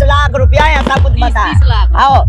लाख रुपया ऐसा कुछ बता। 30 लाख। आओ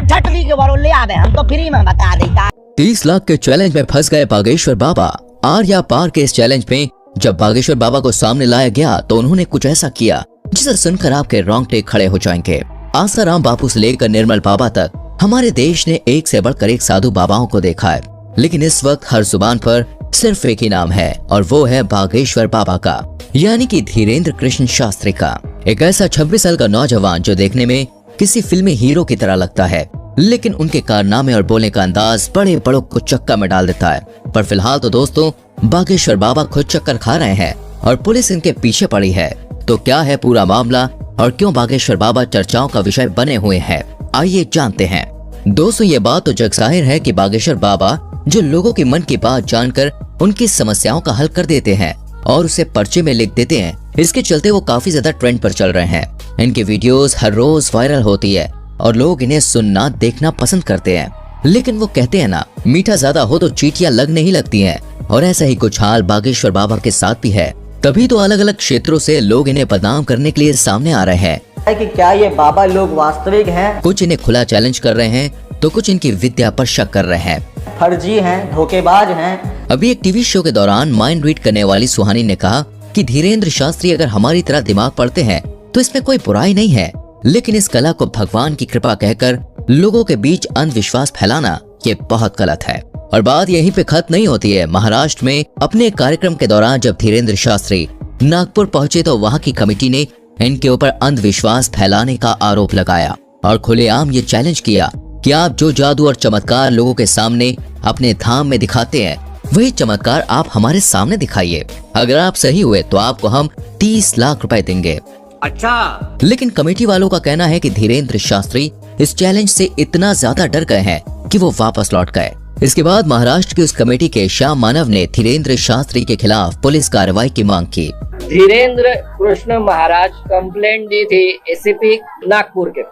ठटली के बारे ले आवे, हम तो फ्री में बता देता। 30 लाख के चैलेंज में फंस गए बागेश्वर बाबा। आर या पार के इस चैलेंज में जब बागेश्वर बाबा को सामने लाया गया तो उन्होंने कुछ ऐसा किया जिसे सुनकर आपके रोंगटे खड़े हो जाएंगे। आसाराम बापू से लेकर निर्मल बाबा तक हमारे देश ने एक से बढ़कर एक साधु बाबाओं को देखा है, लेकिन इस वक्त हर जुबान पर सिर्फ एक ही नाम है और वो है बागेश्वर बाबा का, यानी कि धीरेन्द्र कृष्ण शास्त्री का। एक ऐसा 26 साल का नौजवान जो देखने में किसी फिल्मी हीरो की तरह लगता है, लेकिन उनके कारनामे और बोलने का अंदाज बड़े बड़ों को चक्का में डाल देता है। पर फिलहाल तो दोस्तों बागेश्वर बाबा खुद चक्कर खा रहे हैं और पुलिस इनके पीछे पड़ी है। तो क्या है पूरा मामला और क्यों बागेश्वर बाबा चर्चाओं का विषय बने हुए हैं, आइए जानते हैं। दोस्तों ये बात तो जगजाहिर है कि बागेश्वर बाबा जो लोगों के मन की बात जानकर उनकी समस्याओं का हल कर देते हैं और उसे पर्चे में लिख देते हैं, इसके चलते वो काफी ज्यादा ट्रेंड पर चल रहे हैं। इनकी वीडियोस हर रोज वायरल होती है और लोग इन्हें सुनना देखना पसंद करते हैं। लेकिन वो कहते हैं ना, मीठा ज्यादा हो तो चींटियां लगने ही लगती हैं, और ऐसा ही कुछ हाल बागेश्वर बाबा के साथ भी है। तभी तो अलग अलग क्षेत्रों से लोग इन्हें बदनाम करने के लिए सामने आ रहे हैं कि क्या ये बाबा लोग वास्तविक हैं? कुछ इन्हें खुला चैलेंज कर रहे हैं तो कुछ इनकी विद्या पर शक कर रहे हैं, फर्जी हैं, धोखेबाज हैं। अभी एक टीवी शो के दौरान माइंड रीड करने वाली सुहानी ने कहा कि धीरेन्द्र शास्त्री अगर हमारी तरह दिमाग पढ़ते हैं तो इसमें कोई बुराई नहीं है, लेकिन इस कला को भगवान की कृपा कहकर लोगों के बीच अंधविश्वास फैलाना ये बहुत गलत है। और बात यहीं पे खत्म नहीं होती है। महाराष्ट्र में अपने कार्यक्रम के दौरान जब धीरेन्द्र शास्त्री नागपुर पहुंचे तो वहां की कमेटी ने इनके ऊपर अंधविश्वास फैलाने का आरोप लगाया और खुलेआम ये चैलेंज किया कि आप जो जादू और चमत्कार लोगों के सामने अपने धाम में दिखाते हैं, वही चमत्कार आप हमारे सामने दिखाइए। अगर आप सही हुए तो आपको हम 30 लाख रुपए देंगे। अच्छा, लेकिन कमेटी वालों का कहना है कि धीरेन्द्र शास्त्री इस चैलेंज से इतना ज्यादा डर गए हैं कि वो वापस लौट गए। इसके बाद महाराष्ट्र की उस कमेटी के श्याम मानव ने धीरेन्द्र शास्त्री के खिलाफ पुलिस कार्रवाई की मांग की। धीरेन्द्र कृष्ण महाराज कंप्लेंट दी थी एसीपी नागपुर के,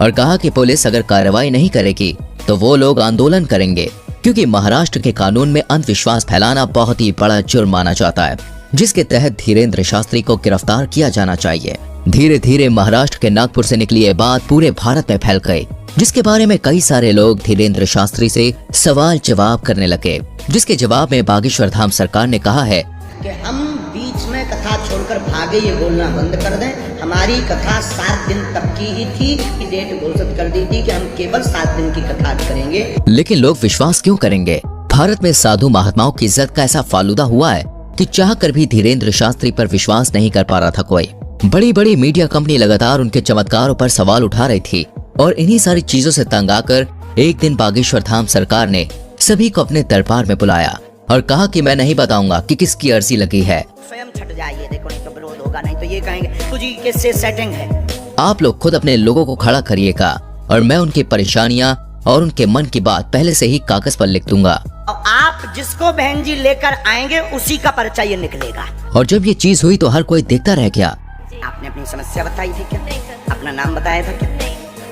और कहा कि पुलिस अगर कार्रवाई नहीं करेगी तो वो लोग आंदोलन करेंगे, क्योंकि महाराष्ट्र के कानून में अंधविश्वास फैलाना बहुत ही बड़ा जुर्म माना जाता है, जिसके तहत धीरेन्द्र शास्त्री को गिरफ्तार किया जाना चाहिए। धीरे धीरे महाराष्ट्र के नागपुर से निकली ये बात पूरे भारत में फैल गई, जिसके बारे में कई सारे लोग धीरेन्द्र शास्त्री से सवाल जवाब करने लगे, जिसके जवाब में बागेश्वर धाम सरकार ने कहा है कि हम बीच में कथा छोड़कर भागे ये बोलना बंद कर दें। हमारी कथा 7 दिन तक की ही थी कि डेट घोषित कर दी थी कि हम केवल 7 दिन की कथा करेंगे। लेकिन लोग विश्वास क्यों करेंगे? भारत में साधु महात्माओं की इज्जत का ऐसा फालूदा हुआ है कि चाह कर भी धीरेन्द्र शास्त्री पर विश्वास नहीं कर पा रहा था कोई। बड़ी बड़ी मीडिया कंपनी लगातार उनके चमत्कारों पर सवाल उठा रही थी और इन्हीं सारी चीजों से तंग आकर एक दिन बागेश्वर धाम सरकार ने सभी को अपने दरबार में बुलाया और कहा कि मैं नहीं बताऊंगा कि किसकी अर्जी लगी है। स्वयं छट जाइए, देखो नहीं तो विरोध होगा, नहीं तो ये कहेंगे तुझी किससे सेटिंग है। आप लोग खुद अपने लोगों को खड़ा करिएगा और मैं उनकी परेशानियां और उनके मन की बात पहले से ही कागज पर लिख दूंगा और आप जिसको बहन जी लेकर आएंगे उसी का पर्चा ये निकलेगा। और जब ये चीज हुई तो हर कोई देखता रह गया। आपने अपनी समस्या बताई थी क्या? अपना नाम बताया था क्या?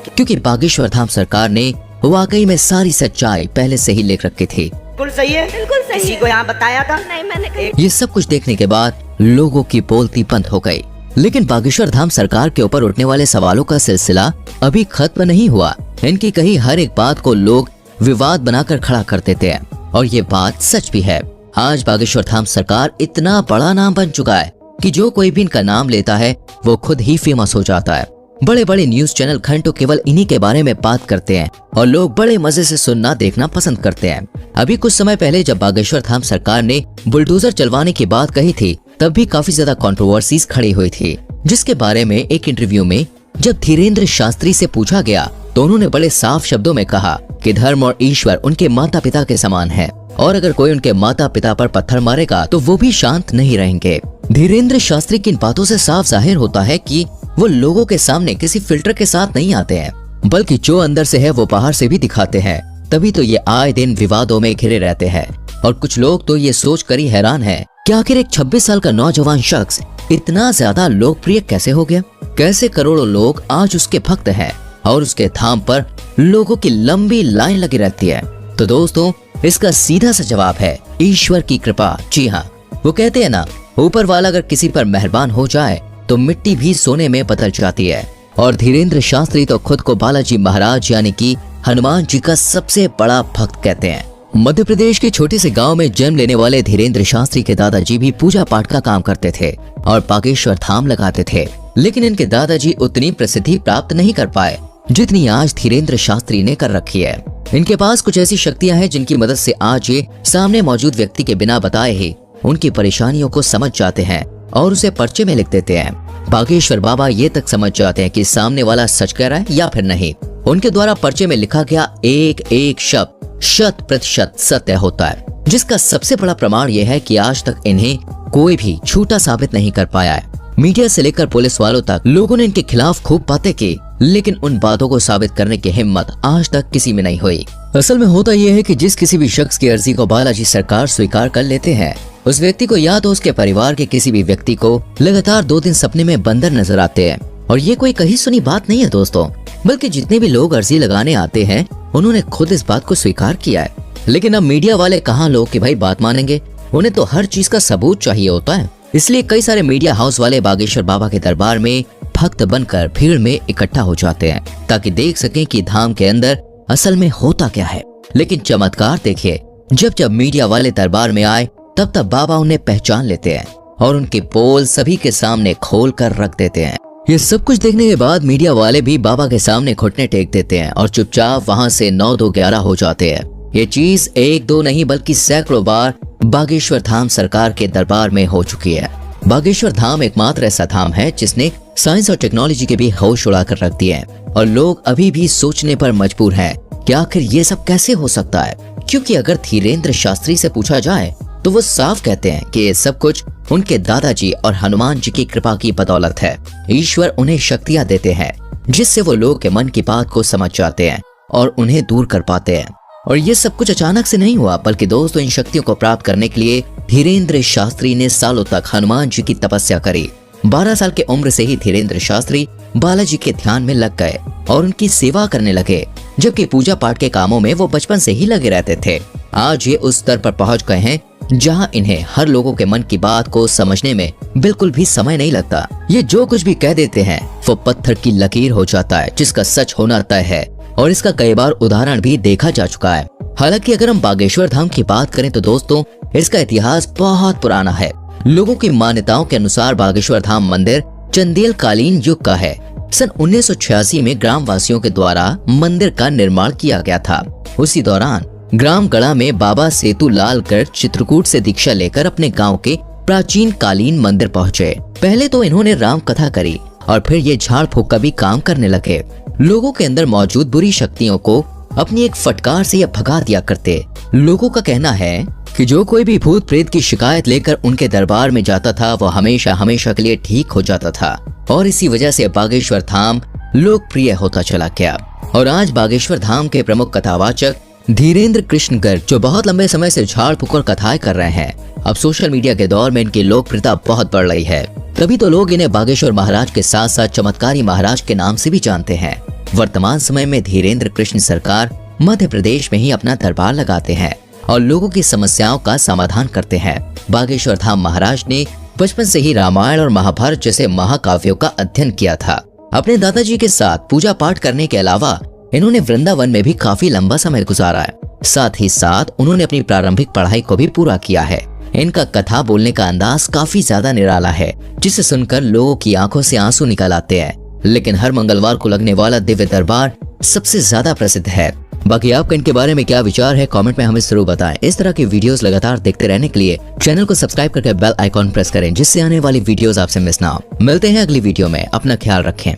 क्योंकि बागेश्वर धाम सरकार ने वाकई में सारी सच्चाई पहले से ही लिख रखी थी। बिल्कुल सही है, बिल्कुल सही। किसी को यहाँ बताया था? नहीं, मैंने ये सब कुछ देखने के बाद लोगों की बोलती बंद हो गई। लेकिन बागेश्वर धाम सरकार के ऊपर उठने वाले सवालों का सिलसिला अभी खत्म नहीं हुआ। इनकी कही हर एक बात को लोग विवाद बनाकर खड़ा कर देते हैं और ये बात सच भी है। आज बागेश्वर धाम सरकार इतना बड़ा नाम बन चुका है कि जो कोई भी इनका नाम लेता है वो खुद ही फेमस हो जाता है। बड़े बड़े न्यूज चैनल घंटों केवल इन्हीं के बारे में बात करते हैं और लोग बड़े मजे से सुनना देखना पसंद करते हैं। अभी कुछ समय पहले जब बागेश्वर धाम सरकार ने बुलडोजर चलवाने की बात कही थी तब भी काफी ज्यादा कंट्रोवर्सीज खड़ी हुई थी, जिसके बारे में एक इंटरव्यू में जब धीरेन्द्र शास्त्री से पूछा गया तो उन्होंने बड़े साफ शब्दों में कहा कि धर्म और ईश्वर उनके माता पिता के समान है और अगर कोई उनके माता पिता पर पत्थर मारेगा तो वो भी शांत नहीं रहेंगे। धीरेन्द्र शास्त्री की इन बातों से साफ जाहिर होता है कि वो लोगों के सामने किसी फिल्टर के साथ नहीं आते हैं, बल्कि जो अंदर से है वो बाहर से भी दिखाते हैं। तभी तो ये आए दिन विवादों में घिरे रहते हैं और कुछ लोग तो ये सोच कर ही हैरान है कि आखिर एक 26 साल का नौजवान शख्स इतना ज्यादा लोकप्रिय कैसे हो गया, कैसे करोड़ों लोग आज उसके भक्त हैं और उसके धाम पर लोगों की लंबी लाइन लगी रहती है। तो दोस्तों इसका सीधा सा जवाब है ईश्वर की कृपा। जी हाँ, वो कहते हैं ना, ऊपर वाला अगर किसी पर मेहरबान हो जाए तो मिट्टी भी सोने में बदल जाती है। और धीरेन्द्र शास्त्री तो खुद को बालाजी महाराज यानी कि हनुमान जी का सबसे बड़ा भक्त कहते हैं। मध्य प्रदेश के छोटे से गांव में जन्म लेने वाले धीरेन्द्र शास्त्री के दादाजी भी पूजा पाठ का काम करते थे और बागेश्वर धाम लगाते थे, लेकिन इनके दादाजी उतनी प्रसिद्धि प्राप्त नहीं कर पाए जितनी आज धीरेन्द्र शास्त्री ने कर रखी है। इनके पास कुछ ऐसी शक्तियां हैं जिनकी मदद से आज ये सामने मौजूद व्यक्ति के बिना बताए ही उनकी परेशानियों को समझ जाते हैं और उसे पर्चे में लिख देते हैं। बागेश्वर बाबा ये तक समझ जाते हैं कि सामने वाला सच कह रहा है या फिर नहीं। उनके द्वारा पर्चे में लिखा गया एक एक शब्द 100% सत्य होता है, जिसका सबसे बड़ा प्रमाण यह है कि आज तक इन्हें कोई भी झूठा साबित नहीं कर पाया है। मीडिया से लेकर पुलिस वालों तक लोगों ने इनके खिलाफ खूब बातें की, लेकिन उन बातों को साबित करने की हिम्मत आज तक किसी में नहीं हुई। असल में होता यह है कि जिस किसी भी शख्स की अर्जी को बालाजी सरकार स्वीकार कर लेते हैं, उस व्यक्ति को या तो उसके परिवार के किसी भी व्यक्ति को लगातार 2 दिन सपने में बंदर नजर आते हैं। और ये कोई कहीं सुनी बात नहीं है दोस्तों, बल्कि जितने भी लोग अर्जी लगाने आते हैं उन्होंने खुद इस बात को स्वीकार किया है। लेकिन अब मीडिया वाले कहाँ लोग कि भाई बात मानेंगे, उन्हें तो हर चीज का सबूत चाहिए होता है। इसलिए कई सारे मीडिया हाउस वाले बागेश्वर बाबा के दरबार में भक्त बनकर भीड़ में इकट्ठा हो जाते हैं ताकि देख सकें कि धाम के अंदर असल में होता क्या है। लेकिन चमत्कार देखिए, जब जब मीडिया वाले दरबार में आए तब तब बाबा उन्हें पहचान लेते हैं और उनके पोल सभी के सामने खोल कर रख देते हैं। ये सब कुछ देखने के बाद मीडिया वाले भी बाबा के सामने घुटने टेक देते हैं और चुपचाप वहां से 9 2 11 हो जाते हैं। ये चीज 1 2 नहीं बल्कि सैकड़ों बार बागेश्वर धाम सरकार के दरबार में हो चुकी है। बागेश्वर धाम एकमात्र ऐसा धाम है जिसने साइंस और टेक्नोलॉजी के भी होश उड़ा कर रख दिए हैं और लोग अभी भी सोचने पर मजबूर हैं कि आखिर ये सब कैसे हो सकता है। क्योंकि अगर धीरेन्द्र शास्त्री से पूछा जाए तो वो साफ कहते हैं कि ये सब कुछ उनके दादाजी और हनुमान जी की कृपा की बदौलत है। ईश्वर उन्हें शक्तियां देते हैं जिससे वो लोग के मन की बात को समझ जाते हैं और उन्हें दूर कर पाते हैं। और ये सब कुछ अचानक से नहीं हुआ, बल्कि दोस्तों इन शक्तियों को प्राप्त करने के लिए धीरेन्द्र शास्त्री ने सालों तक हनुमान जी की तपस्या करी। 12 साल की उम्र से ही धीरेन्द्र शास्त्री बालाजी के ध्यान में लग गए और उनकी सेवा करने लगे, जबकि पूजा पाठ के कामों में वो बचपन से ही लगे रहते थे। आज ये उस स्तर पर पहुंच गए हैं जहां इन्हें हर लोगों के मन की बात को समझने में बिल्कुल भी समय नहीं लगता। ये जो कुछ भी कह देते हैं वो पत्थर की लकीर हो जाता है जिसका सच होना तय है, और इसका कई बार उदाहरण भी देखा जा चुका है। हालांकि अगर हम बागेश्वर धाम की बात करें तो दोस्तों इसका इतिहास बहुत पुराना है। लोगों की मान्यताओं के अनुसार बागेश्वर धाम मंदिर चंदेल कालीन युग का है। सन 1986 में ग्राम वासियों के द्वारा मंदिर का निर्माण किया गया था। उसी दौरान ग्राम गढ़ा में बाबा सेतु लाल गर्ग चित्रकूट से दीक्षा लेकर अपने गांव के प्राचीन कालीन मंदिर पहुंचे। पहले तो इन्होंने राम कथा करी और फिर ये झाड़ फूक का भी काम करने लगे। लोगों के अंदर मौजूद बुरी शक्तियों को अपनी एक फटकार से ये भगा दिया करते। लोगों का कहना है कि जो कोई भी भूत प्रेत की शिकायत लेकर उनके दरबार में जाता था वो हमेशा हमेशा के लिए ठीक हो जाता था, और इसी वजह से बागेश्वर धाम लोकप्रिय होता चला गया। और आज बागेश्वर धाम के प्रमुख कथावाचक धीरेन्द्र कृष्ण गर्ग, जो बहुत लंबे समय से झाड़ फूक और कथाएं कर रहे हैं, अब सोशल मीडिया के दौर में इनकी लोकप्रियता बहुत बढ़ रही है। तभी तो लोग इन्हें बागेश्वर महाराज के साथ साथ चमत्कारी महाराज के नाम से भी जानते हैं। वर्तमान समय में धीरेन्द्र कृष्ण सरकार मध्य प्रदेश में ही अपना दरबार लगाते हैं और लोगों की समस्याओं का समाधान करते हैं। बागेश्वर धाम महाराज ने बचपन से ही रामायण और महाभारत जैसे महाकाव्यों का अध्ययन किया था। अपने दादाजी के साथ पूजा पाठ करने के अलावा इन्होंने वृंदावन में भी काफी लंबा समय गुजारा है। साथ ही साथ उन्होंने अपनी प्रारंभिक पढ़ाई को भी पूरा किया है। इनका कथा बोलने का अंदाज काफी ज्यादा निराला है, जिसे सुनकर लोगों की आंखों से आंसू निकल आते हैं। लेकिन हर मंगलवार को लगने वाला दिव्य दरबार सबसे ज्यादा प्रसिद्ध है। बाकी आपका इनके बारे में क्या विचार है, कमेंट में हमें जरूर बताएं। इस तरह की वीडियोस लगातार देखते रहने के लिए चैनल को सब्सक्राइब करके बेल आइकॉन प्रेस करें, जिससे आने वाली वीडियोस आपसे मिस ना हो। मिलते हैं अगली वीडियो में, अपना ख्याल रखें।